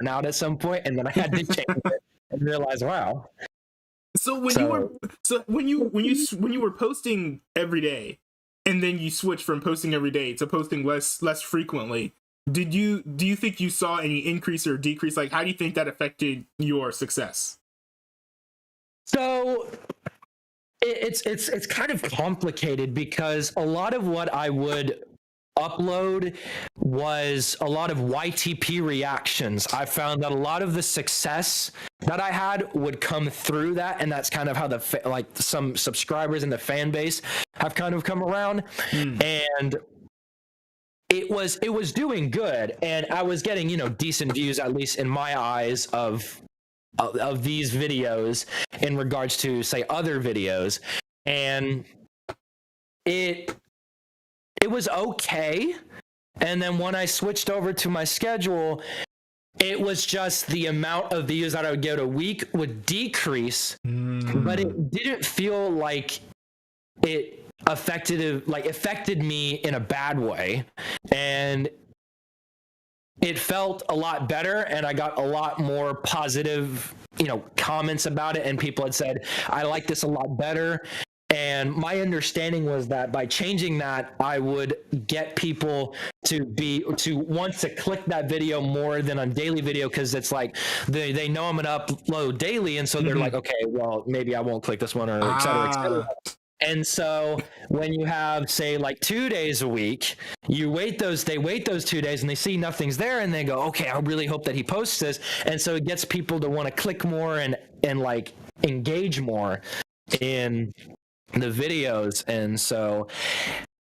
burnout at some point, and then I had to change it and realize, wow. So when you were posting every day, and then you switched from posting every day to posting less frequently, do you think you saw any increase or decrease? Like, how do you think that affected your success? So it's kind of complicated, because a lot of what I would upload was a lot of YTP reactions. I found that a lot of the success that I had would come through that, and that's kind of how some subscribers in the fan base have kind of come around. And it was doing good, and I was getting, decent views, at least in my eyes, of these videos in regards to, say, other videos. And it was okay. And then when I switched over to my schedule, it was just the amount of views that I would get a week would decrease, but it didn't feel like it affected me in a bad way. And it felt a lot better, and I got a lot more positive, comments about it, and people had said, I like this a lot better. And my understanding was that by changing that, I would get people to want to click that video more than on daily video, because it's like they know I'm gonna upload daily, and so they're like, okay, well, maybe I won't click this one, or et cetera, et cetera. And so when you have, say, like 2 days a week, they wait those 2 days, and they see nothing's there, and they go, okay, I really hope that he posts this. And so it gets people to want to click more and like engage more in the videos. And so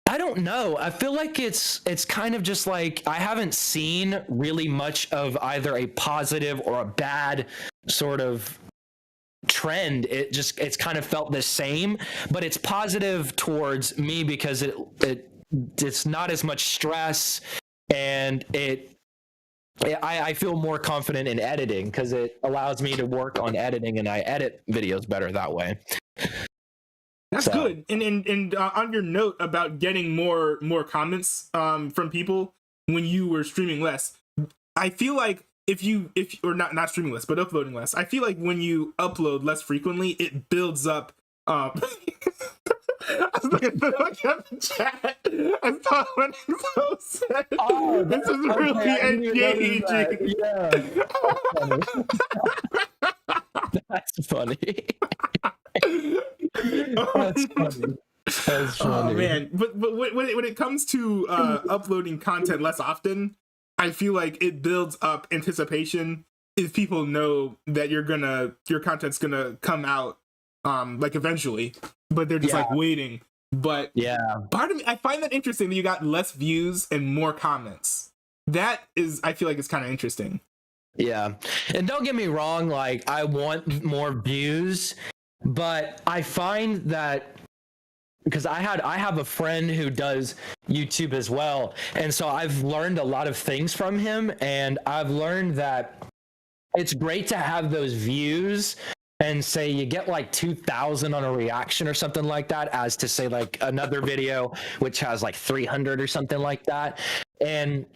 I don't know. I feel like it's kind of just like, I haven't seen really much of either a positive or a bad sort of trend. It's kind of felt the same, but it's positive towards me, because it's not as much stress, and I feel more confident in editing, because it allows me to work on editing, and I edit videos better that way. That's good. And on your note about getting more comments from people when you were streaming less, I feel like if or not streaming less, but uploading less, I feel like when you upload less frequently, it builds up. I was looking at the chat. I saw when it said, "Oh, this is really engaging." That's funny. That's funny. That's funny. Oh man, but when it comes to uploading content less often, I feel like it builds up anticipation if people know that your content's gonna come out like eventually, but they're just like waiting. But part of me, I find that interesting that you got less views and more comments. That is, I feel like it's kind of interesting. Yeah, and don't get me wrong, like, I want more views, but I find that, because I have a friend who does YouTube as well, and so I've learned a lot of things from him, and I've learned that it's great to have those views, and say you get like 2,000 on a reaction or something like that, as to say like another video which has like 300 or something like that, and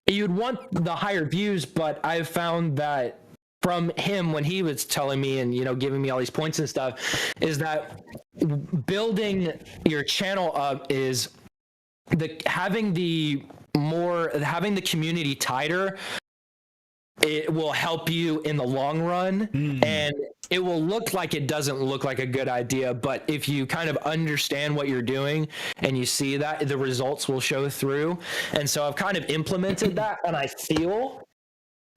you'd want the higher views. But I've found that from him, when he was telling me and giving me all these points and stuff, is that building your channel up is having the community tighter. It will help you in the long run, and it will look like it doesn't look like a good idea, but if you kind of understand what you're doing and you see that, the results will show through. And so I've kind of implemented that, and I feel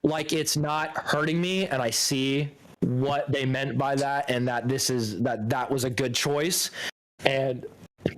like it's not hurting me, and I see what they meant by that, and that that was a good choice. And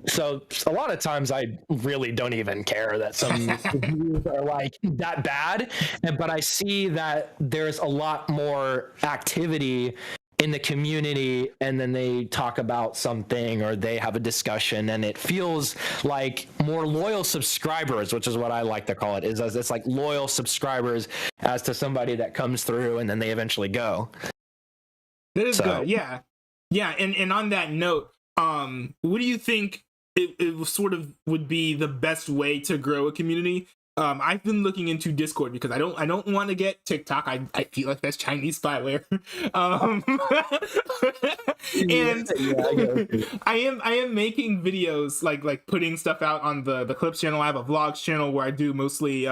so a lot of times I really don't even care that some reviews are like that bad, but I see that there's a lot more activity in the community, and then they talk about something or they have a discussion, and it feels like more loyal subscribers, which is what I like to call it, is as it's like loyal subscribers as to somebody that comes through and then they eventually go. That is good. Yeah. And on that note, what do you think it sort of would be the best way to grow a community? I've been looking into Discord because I don't want to get TikTok. I feel like that's Chinese spyware. And I am making videos like putting stuff out on the Clips channel. I have a vlogs channel where I do mostly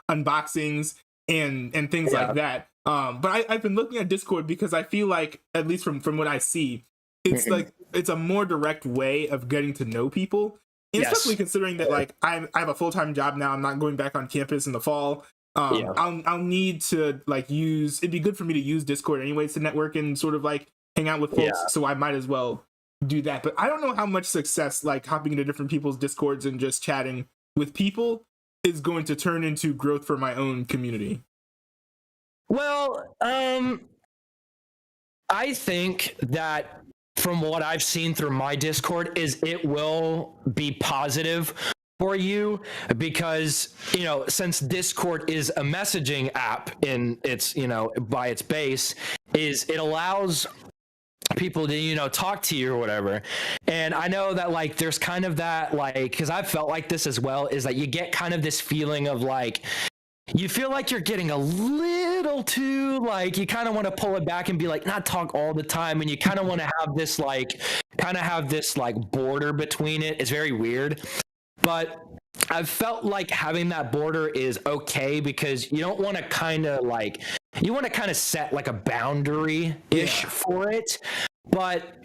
unboxings and things like that. But I've been looking at Discord because I feel like, at least from what I see, it's like it's a more direct way of getting to know people. And especially considering that like I have a full-time job now, I'm not going back on campus in the fall. I'll need to like it'd be good for me to use Discord anyways to network and sort of like hang out with folks. So I might as well do that. But I don't know how much success like hopping into different people's Discords and just chatting with people is going to turn into growth for my own community. Well, I think that from what I've seen through my Discord is it will be positive for you because, you know, since Discord is a messaging app in its, you know, by its base, is it allows people to, you know, talk to you or whatever. And I know that like there's kind of that like, because I've felt like this as well, is that you get kind of this feeling of like, you feel like you're getting a little too, like, you kind of want to pull it back and be like, not talk all the time. And you kind of want to have this, border between it. It's very weird. But I've felt like having that border is okay because you don't want to kind of like, you want to kind of set like a boundary-ish for it. But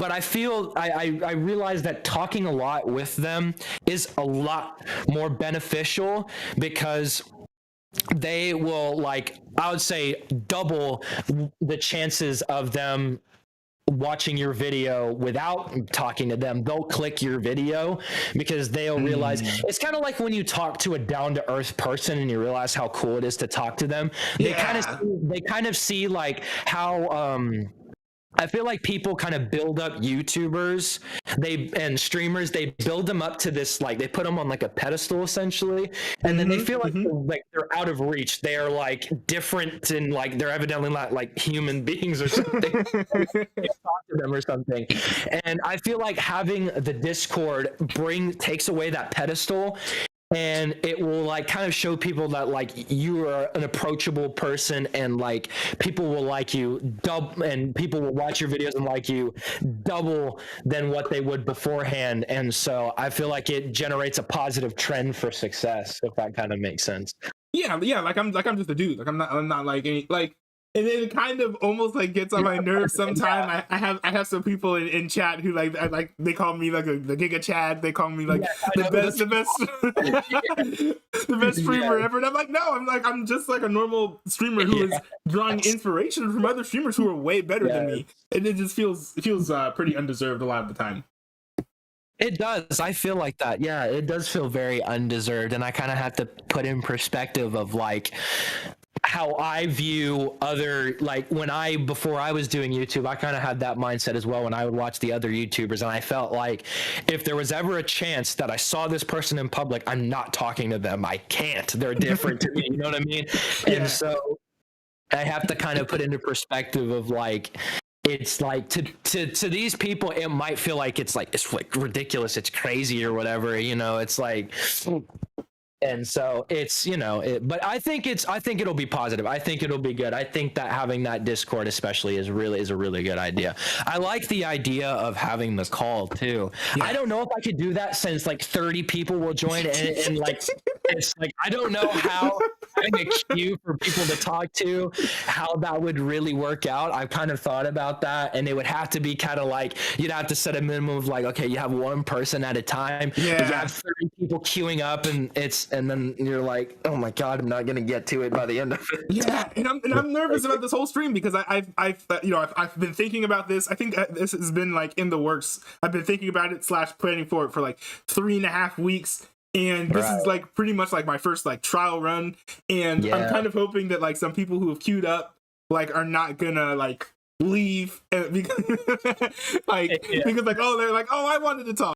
I feel I realize that talking a lot with them is a lot more beneficial because they will, like, I would say double the chances of them watching your video without talking to them. They'll click your video because they'll realize it's kind of like when you talk to a down-to-earth person and you realize how cool it is to talk to them. They kind of see like how I feel like people kind of build up YouTubers and streamers. They build them up to this, like, they put them on like a pedestal essentially, and then they feel like they're out of reach. They are like different and like they're evidently not like human beings or something. Talk to them or something. And I feel like having the Discord takes away that pedestal. And it will like kind of show people that like you are an approachable person and like people will like you and people will watch your videos and like you double than what they would beforehand. And so I feel like it generates a positive trend for success, if that kind of makes sense. Yeah, like I'm just a dude. Like I'm not like any like. And it kind of almost like gets on my nerves sometimes. I have some people in chat who like they call me like the Giga Chad. They call me like the best streamer ever. And I'm like, no, I'm just like a normal streamer who is drawing inspiration from other streamers who are way better than me. And it just feels pretty undeserved a lot of the time. It does. I feel like that. Yeah, it does feel very undeserved. And I kind of have to put in perspective of like how I view other, like before I was doing YouTube, I kind of had that mindset as well when I would watch the other YouTubers. And I felt like if there was ever a chance that I saw this person in public, I'm not talking to them. I can't. They're different to me. You know what I mean? And so I have to kind of put into perspective of like, it's like to these people, it might feel like it's like ridiculous. It's crazy or whatever, you know, it's like, and so it's, you know, but I think it'll be positive. I think it'll be good. I think that having that Discord especially is a really good idea. I like the idea of having the call too. Yeah. I don't know if I could do that since like 30 people will join and like, it's like, I don't know how having a queue for people to talk to, how that would really work out. I've kind of thought about that, and it would have to be kind of like, you'd have to set a minimum of like, okay, you have one person at a time. Yeah. You have 30 people queuing up and then you're like, oh my God, I'm not going to get to it by the end of it. Yeah. And I'm nervous about this whole stream because I've been thinking about this. I think this has been like in the works. I've been thinking about it / planning for it for like 3.5 weeks. And this is like pretty much like my first like trial run. And I'm kind of hoping that like some people who have queued up like are not gonna like leave because like, because like, oh, they're like, oh, I wanted to talk.